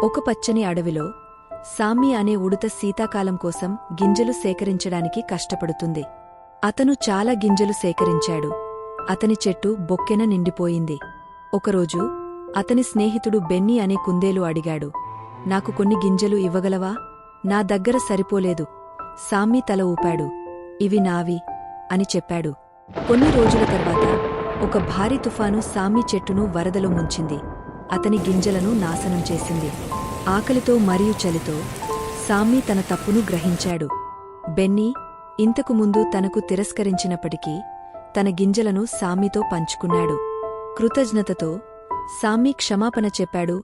ఒక పచ్చని అడవిలో సామ్మి అనే ఉడుత శీతాకాలం కోసం గింజలు సేకరించడానికి కష్టపడుతుంది. అతను చాలా గింజలు సేకరించాడు. అతని చెట్టు బొక్కెన నిండిపోయింది. ఒకరోజు అతని స్నేహితుడు బెన్నీ అనే కుందేలు అడిగాడు, నాకు కొన్ని గింజలు ఇవ్వగలవా? నా దగ్గర సరిపోలేదు. సామ్మి తల ఊపాడు. ఇవి నావి అని చెప్పాడు. కొన్ని రోజుల తర్వాత ఒక భారీ తుఫాను సామ్మి చెట్టును వరదలో ముంచింది. అతని గింజలను నాశనం చేసింది. ఆకలితో మరియు చలితో సామ్మి తన తప్పును గ్రహించాడు. బెన్నీ ఇంతకుముందు తనకు తిరస్కరించినప్పటికీ తన గింజలను సామ్మితో పంచుకున్నాడు. కృతజ్ఞతతో సామ్మి క్షమాపణ చెప్పాడు